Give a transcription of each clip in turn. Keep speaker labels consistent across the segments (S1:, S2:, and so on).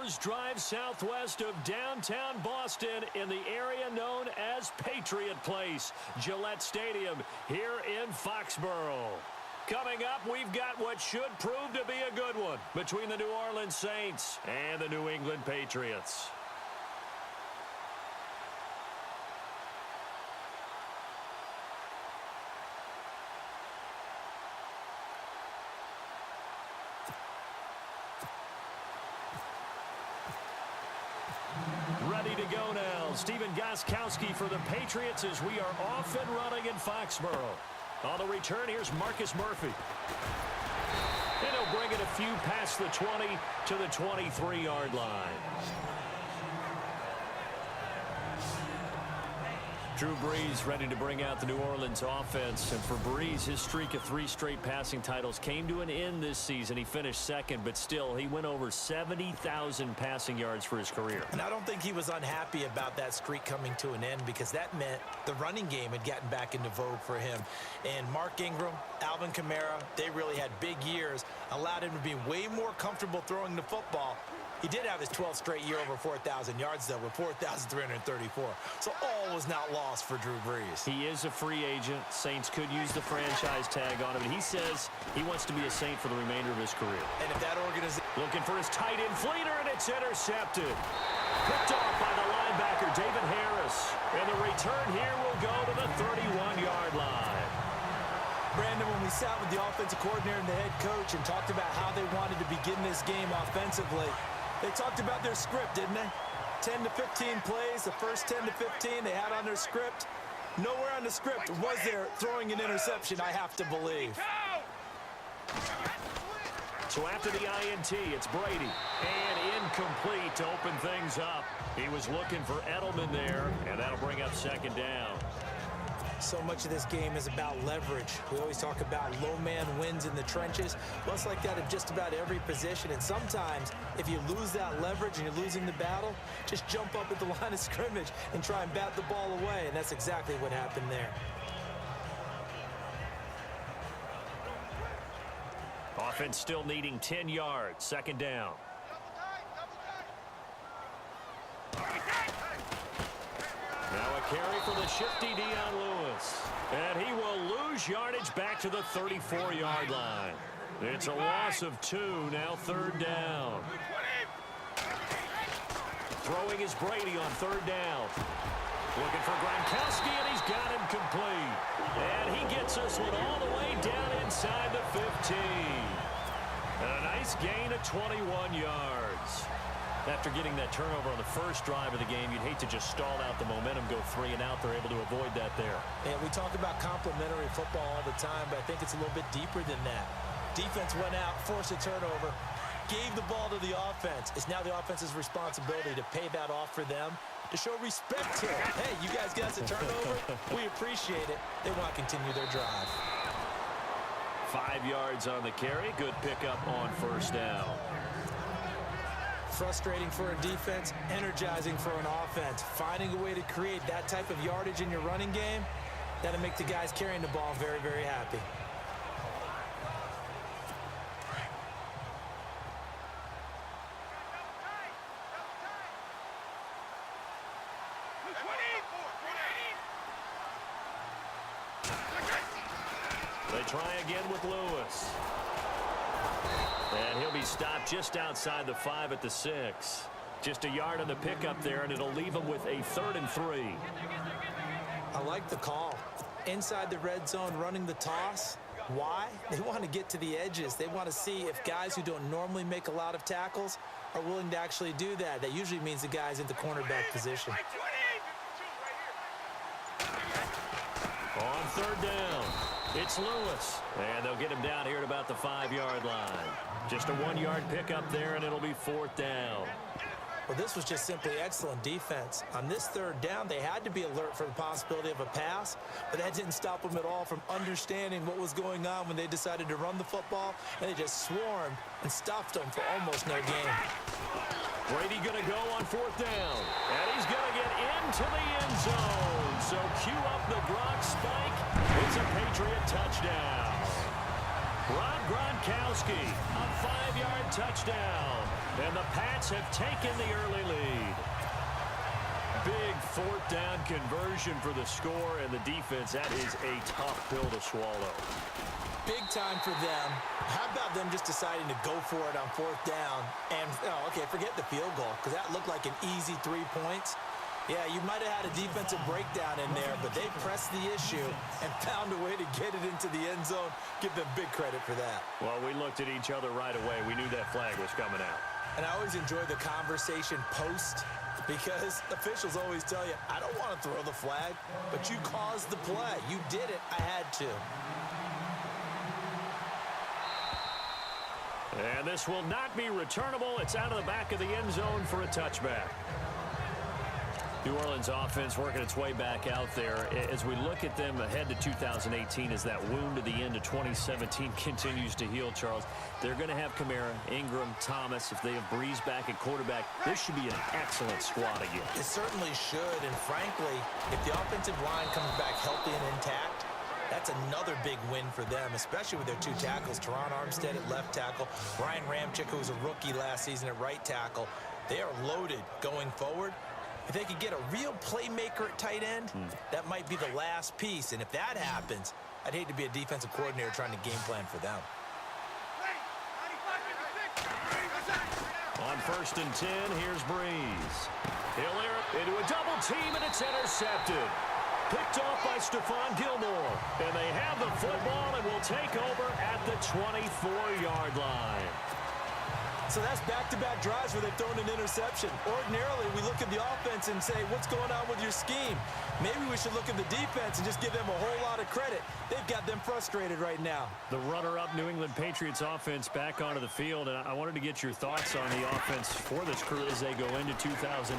S1: hours drive southwest of downtown Boston in the area known as Patriot Place, Gillette Stadium here in Foxborough. Coming up, we've got what should prove to be a good one between the New Orleans Saints and the New England Patriots. Ready to go now. Stephen Gostkowski for the Patriots as we are off and running in Foxborough. On the return, here's Marcus Murphy. And he'll bring it a few past the 20 to the 23-yard line. Drew Brees ready to bring out the New Orleans offense. And for Brees, his streak of 3 straight passing titles came to an end this season. He finished second, but still, he went over 70,000 passing yards for his career.
S2: And I don't think he was unhappy about that streak coming to an end because that meant the running game had gotten back into vogue for him. And Mark Ingram, Alvin Kamara, they really had big years, allowed him to be way more comfortable throwing the football. He did have his 12th straight year over 4,000 yards, though, with 4,334. So all was not lost for Drew Brees.
S1: He is a free agent. Saints could use the franchise tag on him. And he says he wants to be a Saint for the remainder of his career.
S2: And if that organization...
S1: Looking for his tight end Fleeter, and it's intercepted. Picked off by the linebacker, David Harris. And the return here will go to the 31-yard line.
S2: Brandon, when we sat with the offensive coordinator and the head coach and talked about how they wanted to begin this game offensively, they talked about their script, didn't they? 10 to 15 plays, the first 10 to 15 they had on their script. Nowhere on the script was there throwing an interception, I have to believe.
S1: So after the INT, it's Brady. And incomplete to open things up. He was looking for Edelman there, and that'll bring up second down.
S2: So much of this game is about leverage. We always talk about low man wins in the trenches. Well, it's like that at just about every position. And sometimes, if you lose that leverage and you're losing the battle, just jump up at the line of scrimmage and try and bat the ball away. And that's exactly what happened there.
S1: Offense still needing 10 yards. Second down. Now a carry for the shifty Dion Lewis. And he will lose yardage back to the 34-yard line. It's a loss of 2, now third down. Throwing is Brady on third down. Looking for Gronkowski, and he's got him complete. And he gets this one all the way down inside the 15. And a nice gain of 21 yards. After getting that turnover on the first drive of the game, you'd hate to just stall out the momentum, go 3 and out. They're able to avoid that there.
S2: Yeah, we talk about complementary football all the time, but I think it's a little bit deeper than that. Defense went out, forced a turnover, gave the ball to the offense. It's now the offense's responsibility to pay that off for them, to show respect here. Hey, you guys got us a turnover. We appreciate it. They want to continue their drive.
S1: 5 yards on the carry. Good pickup on first down.
S2: Frustrating for a defense, energizing for an offense. Finding a way to create that type of yardage in your running game, that'll make the guys carrying the ball very, very happy.
S1: They try again with Lewis. And he'll be stopped just outside the 5 at the 6. Just a yard on the pickup there, and it'll leave him with a 3rd and 3.
S2: I like the call. Inside the red zone, running the toss. Why? They want to get to the edges. They want to see if guys who don't normally make a lot of tackles are willing to actually do that. That usually means the guy's in the cornerback position.
S1: On third down, it's Lewis. And they'll get him down here at about the 5-yard line. Just a 1-yard pickup there, and it'll be 4th down.
S2: Well, this was just simply excellent defense. On this third down, they had to be alert for the possibility of a pass, but that didn't stop them at all from understanding what was going on when they decided to run the football, and they just swarmed and stopped them for almost no gain.
S1: Brady going to go on 4th down, and he's going to get into the end zone. So cue up the Gronk spike. It's a Patriot touchdown. Rob Gronkowski, a 5-yard touchdown. And the Pats have taken the early lead. Big fourth down conversion for the score, and the defense, that is a tough pill to swallow.
S2: Big time for them. How about them just deciding to go for it on fourth down? And, okay, forget the field goal, because that looked like an easy 3 points. Yeah, you might have had a defensive breakdown in there, but they pressed the issue and found a way to get it into the end zone. Give them big credit for that.
S1: Well, we looked at each other right away. We knew that flag was coming out.
S2: And I always enjoy the conversation post, because officials always tell you, I don't want to throw the flag, but you caused the play. You did it. I had to.
S1: And this will not be returnable. It's out of the back of the end zone for a touchback. New Orleans offense working its way back out there. As we look at them ahead to 2018, as that wound at the end of 2017 continues to heal, Charles, they're going to have Kamara, Ingram, Thomas. If they have Breeze back at quarterback, this should be an excellent squad again.
S2: It certainly should, and frankly, if the offensive line comes back healthy and intact, that's another big win for them, especially with their 2 tackles. Teron Armstead at left tackle, Ryan Ramczyk, who was a rookie last season at right tackle. They are loaded going forward. If they could get a real playmaker at tight end, that might be the last piece. And if that happens, I'd hate to be a defensive coordinator trying to game plan for them.
S1: On 1st and 10, here's Breeze. He'll air it into a double team, and it's intercepted. Picked off by Stephon Gilmore. And they have the football and will take over at the 24-yard line.
S2: So that's back-to-back drives where they've thrown an interception. Ordinarily, we look at the offense and say, what's going on with your scheme? Maybe we should look at the defense and just give them a whole lot of credit. They've got them frustrated right now.
S1: The runner-up New England Patriots offense back onto the field, and I wanted to get your thoughts on the offense for this crew as they go into 2018.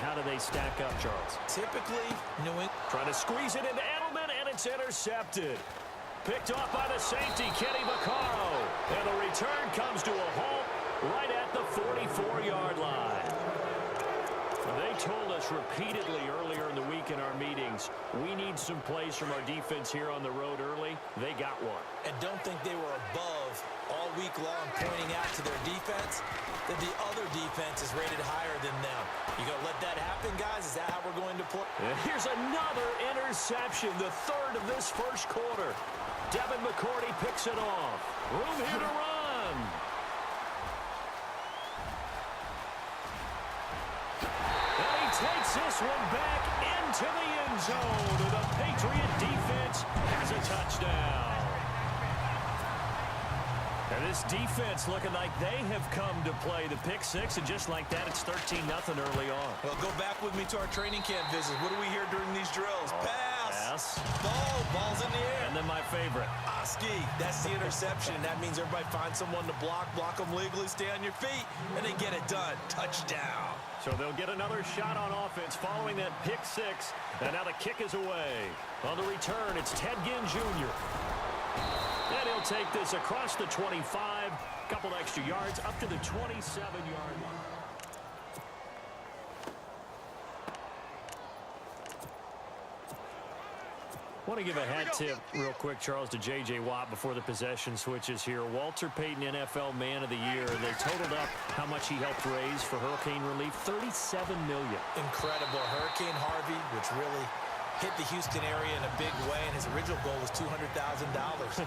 S1: How do they stack up, Charles?
S2: Typically, New England
S1: trying to squeeze it into Edelman, and it's intercepted. Picked off by the safety, Kenny Vaccaro. And the return comes to a halt right at the 44-yard line. They told us repeatedly earlier in the week in our meetings, we need some plays from our defense here on the road early. They got one.
S2: And don't think they were above all week long pointing out to their defense that the other defense is rated higher than them. You going to let that happen, guys? Is that how we're going to play?
S1: And here's another interception, the third of this first quarter. Devin McCourty picks it off. Room here to run. And he takes this one back into the end zone. And the Patriot defense has a touchdown. And this defense looking like they have come to play. The pick six, and just like that, it's 13-0 early on.
S2: Well, go back with me to our training camp visits. What do we hear during these drills? Pass. Ball's in the air.
S1: And then my favorite.
S2: Oski, that's the interception. That means everybody finds someone to block them legally, stay on your feet, and they get it done. Touchdown.
S1: So they'll get another shot on offense following that pick six. And now the kick is away. On the return, it's Ted Ginn Jr. And he'll take this across the 25, couple extra yards, up to the 27-yard line. Want to give a hat tip real quick, Charles, to J.J. Watt before the possession switches here. Walter Payton, NFL Man of the Year. They totaled up how much he helped raise for hurricane relief, $37 million.
S2: Incredible. Hurricane Harvey, which really hit the Houston area in a big way, and his original goal was $200,000.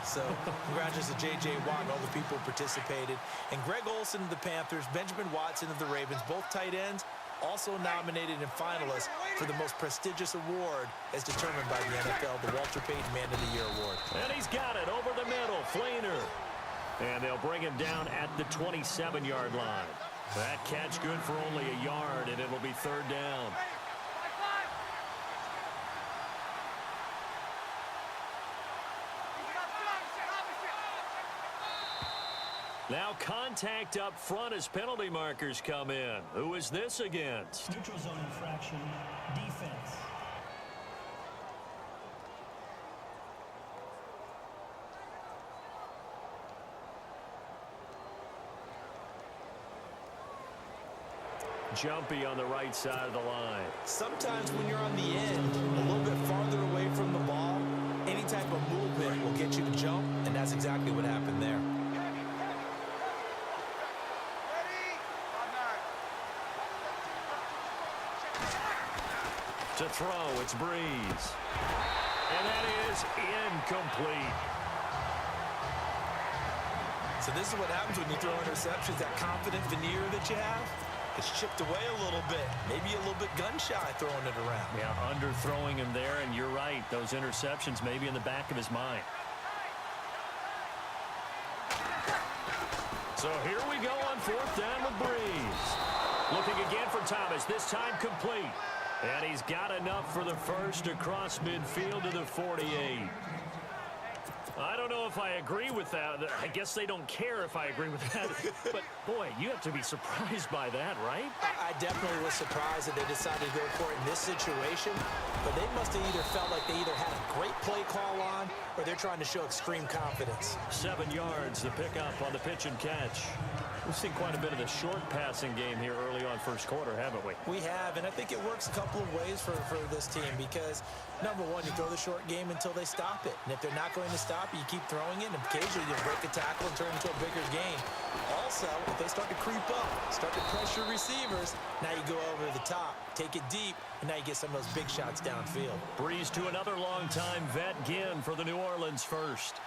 S2: So congratulations to J.J. Watt and all the people who participated. And Greg Olsen of the Panthers, Benjamin Watson of the Ravens, both tight ends, also nominated and finalists for the most prestigious award as determined by the NFL, the Walter Payton Man of the Year Award.
S1: And he's got it over the middle, Fleener. And they'll bring him down at the 27-yard line. That catch good for only a yard, and it'll be third down. Now contact up front as penalty markers come in. Who is this against?
S3: Neutral zone infraction, defense.
S1: Jumpy on the right side of the line.
S2: Sometimes when you're on the end, a little bit farther away from the ball, any type of movement will get you to jump, and that's exactly what happened there.
S1: To throw, it's Breeze. And that is incomplete.
S2: So this is what happens when you throw interceptions. That confident veneer that you have, it's chipped away a little bit. Maybe a little bit gun-shy throwing it around.
S1: Yeah, underthrowing him there, and you're right. Those interceptions may be in the back of his mind. So here we go on 4th down with Breeze. Looking again for Thomas, this time complete. And he's got enough for the first across midfield to the 48. I don't know if I agree with that. I guess they don't care if I agree with that. But, boy, you have to be surprised by that, right?
S2: I definitely was surprised that they decided to go for it in this situation. But they must have either felt like they either had a great play call on or they're trying to show extreme confidence.
S1: 7 yards, the pickup on the pitch and catch. We've seen quite a bit of the short passing game here early on first quarter, haven't we?
S2: We have, and I think it works a couple of ways for this team because, number one, you throw the short game until they stop it. And if they're not going to stop it, you keep throwing it, and occasionally you break a tackle and turn it into a bigger game. Also, if they start to creep up, start to pressure receivers, now you go over the top, take it deep, and now you get some of those big shots downfield.
S1: Breeze to another long-time vet, Ginn, for the New Orleans first.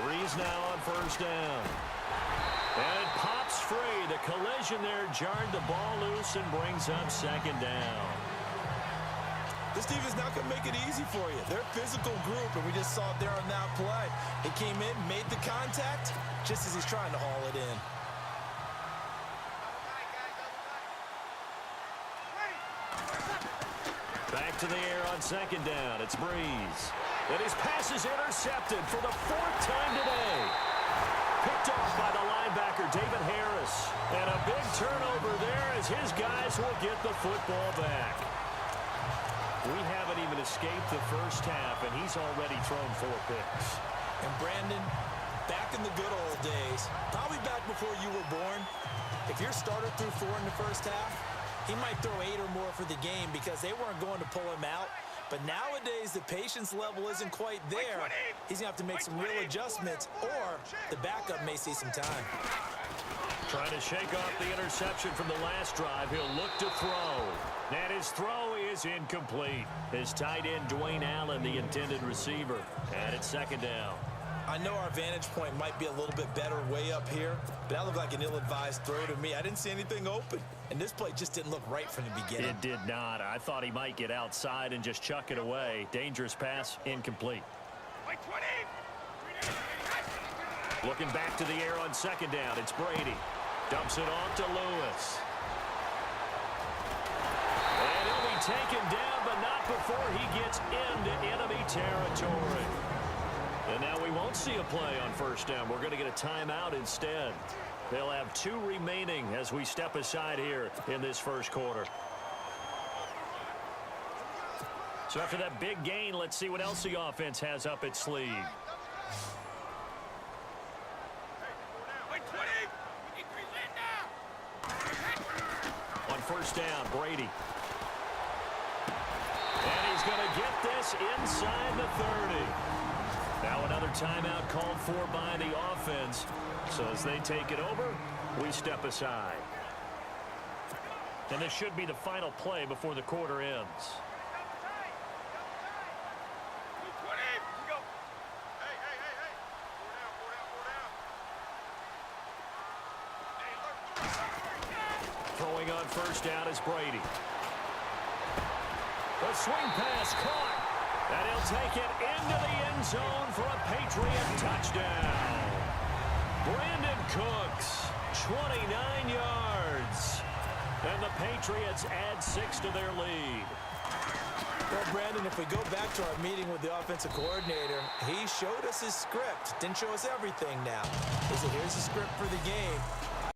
S1: Breeze now on 1st down. And it pops free. The collision there jarred the ball loose and brings up 2nd down.
S2: This team is not going to make it easy for you. They're a physical group, and we just saw it there on that play. He came in, made the contact, just as he's trying to haul it in.
S1: Back to the air on 2nd down. It's Breeze. And his pass is intercepted for the 4th time today. Picked off by the linebacker, David Harris. And a big turnover there as his guys will get the football back. We haven't even escaped the first half, and he's already thrown 4 picks.
S2: And Brandon, back in the good old days, probably back before you were born, if your starter threw 4 in the first half, he might throw 8 or more for the game because they weren't going to pull him out. But nowadays, the patience level isn't quite there. He's going to have to make some real adjustments, or the backup may see some time.
S1: Trying to shake off the interception from the last drive. He'll look to throw. And his throw is incomplete. His tight end, Dwayne Allen, the intended receiver. And it's 2nd down.
S2: I know our vantage point might be a little bit better way up here, but that looked like an ill-advised throw to me. I didn't see anything open, and this play just didn't look right from the beginning.
S1: It did not. I thought he might get outside and just chuck it away. Dangerous pass, incomplete. Looking back to the air on 2nd down, it's Brady. Dumps it off to Lewis. And he'll be taken down, but not before he gets into enemy territory. And now we won't see a play on 1st down. We're going to get a timeout instead. They'll have 2 remaining as we step aside here in this first quarter. So after that big gain, let's see what else the offense has up its sleeve. On 1st down, Brady. And he's going to get this inside the 30. Now another timeout called for by the offense. So as they take it over, we step aside. And this should be the final play before the quarter ends. Throwing on 1st down is Brady. The swing pass caught. And he'll take it into the end zone for a Patriot touchdown. Brandon Cooks, 29 yards. And the Patriots add 6 to their lead.
S2: Well, Brandon, if we go back to our meeting with the offensive coordinator, he showed us his script. Didn't show us everything now. He said, here's the script for the game.